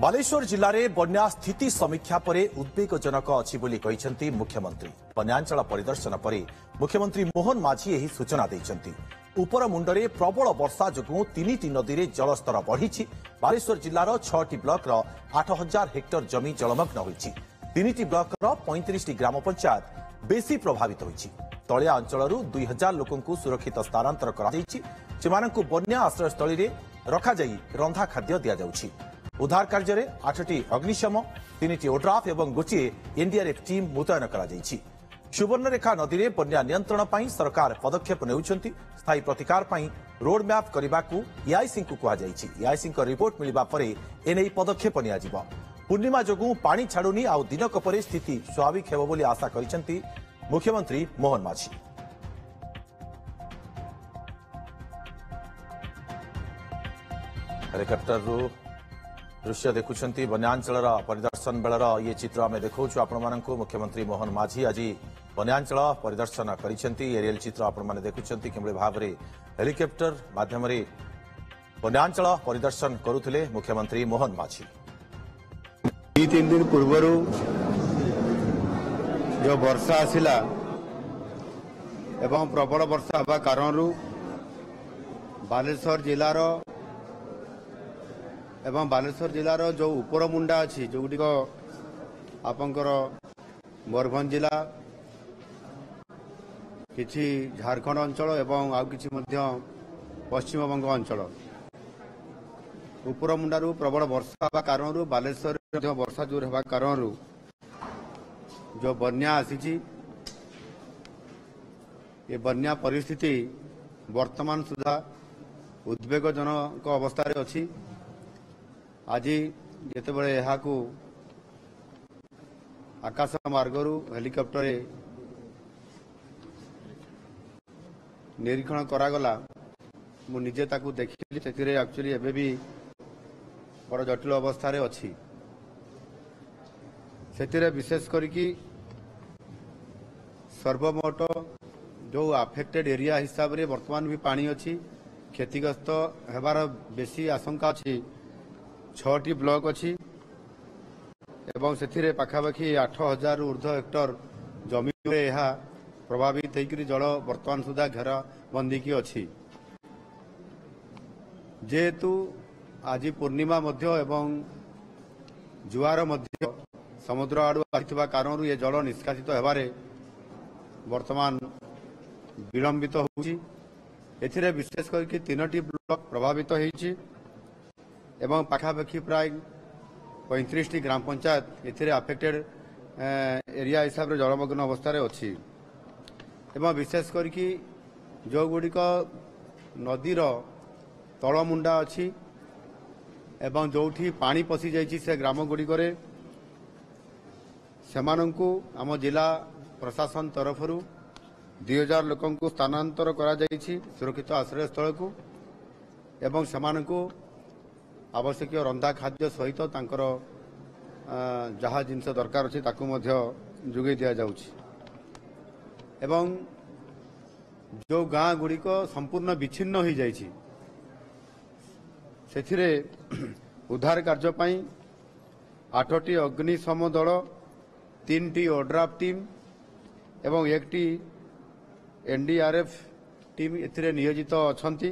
बालेश्वर जिले में बन्या स्थिति समीक्षा पर उद्वेगजनक अच्छी बोली मुख्यमंत्री। बन्यांचल परिदर्शन पर मुख्यमंत्री मोहन माझी यही सूचना देते। उपर मुंडरे प्रबल वर्षा जो तीन नदी में जलस्तर बढ़ी। बालेश्वर जिलार 6टी ब्लॉक 8000 हेक्टर जमी जलमग्न होती। 3टी ब्लॉक 35टी ग्राम पंचायत बेसी प्रभावित होती। तलिया अंचल 2000 लोक सुरक्षित स्थानांतर कर बन्या आश्रयस्थल में रखाई रंधा खाद्य दि जाउछि। उद्धार कार्य में 8टी अग्निशम 3टी ओड्राफ और गोटे एनडीआरएफ टीम मुतयन कर सुवर्णरेखा नदी में बन्या नियंत्रण पर सरकार पदक्षेप नेउछंती। स्थायी प्रतिकार पर रोड मैप करने को एआईसी को कहुई। एआईसी रिपोर्ट मिलवा पर एने पदक्षेप नियाजिबो। पूर्णिमा जोगु पानी छाड़ुनी आउ दिनक पर स्थिति स्वाभाविक हेबो बोली आशा करिसेंती मुख्यमंत्री मोहन माझी। हेलिकॉप्टर दृश्य देखुंट बन्यांचल परिदर्शन बेलर ये चित्र आम देखा आपण मुख्यमंत्री मोहन माझी आज बन्यांचल परिदर्शन कर एरियल चित्र आपण देखुंट कि भाव में हेलिकॉप्टर माध्यम बन्यांचल परिदर्शन करुले मुख्यमंत्री मोहन माझी। 2-3 दिन पूर्व जो वर्षा आसला एवं प्रबल वर्षा हवा कारण बालेश्वर जिलार एवं बालेश्वर जिलार जो उपर मुंडा अच्छी जो गुड़िक आपंकर मयूरभंज जिला किछि झारखंड अंचल एवं आउ किछि मध्य पश्चिम बंग अंचल उपर मुंडारू प्रबल वर्षा हवा कारण बालेश्वर वर्षा जोर हवा कारण जो बन्या आसी ये बन्या परिस्थिति वर्तमान सुधा उद्वेगजनक अवस्था अच्छी। आज जितेबाला यहाँ आकाश मार्गरू हेलिकॉप्टर निरीक्षण करागला मु निजे ताकू देखिली से एक्चुअली एबे भी बड़ जटिल अवस्था अच्छी। से विशेष करिकी सर्वमोट जो अफेक्टेड एरिया हिसाब से वर्तमान भी पानी अच्छी क्षतिग्रस्त होबार बेसी आशंका अच्छी। 6टी ब्लॉक अच्छी एवं से पाखापाखि 8000 ऊर्ध्व हेक्टर जमी यह प्रभावित होकर जल वर्तमान सुधा घेराबंदी की अच्छी। जेहेतु आज पूर्णिमा मध्य एवं जुआर मध्य समुद्र आड़ू आथिबा कारण ये जल निष्कासित होबारे वर्तमान विलंबित होउछि। एथिरे विशेष करके 3टी ब्लॉक प्रभावित होइछि एवं पाखापाखि प्राय 35टी ग्राम पंचायत एथिरे अफेक्टेड एरिया हिसाब से जलमग्न अवस्था अच्छी। एवं विशेष करके जो गुड़िक नदीर तलमुंडा अच्छी एवं जोठी पानी पशि जाइछि से ग्राम गुड़िकरे सेमानंकु आम जिला प्रशासन तरफरु 2000 लोकंकु स्थानांतर करा जाइछि सुरक्षित आश्रय स्थल को एवं सेमानंकु आवश्यक रंधा खाद्य सहित तांकर जहाँ जिनस दरकार अच्छी ताकू मध्य जोगे दिया जाउछि। एवं जो गाँ गुड़िक संपूर्ण विच्छिन्न हो जाइछि सेथिरे उद्धार कार्य पई 8टी अग्निशम दल 3टी ओड्राफ टीम एवं 1टी एनडीआरएफ टीम एथिरे नियोजित अछंती।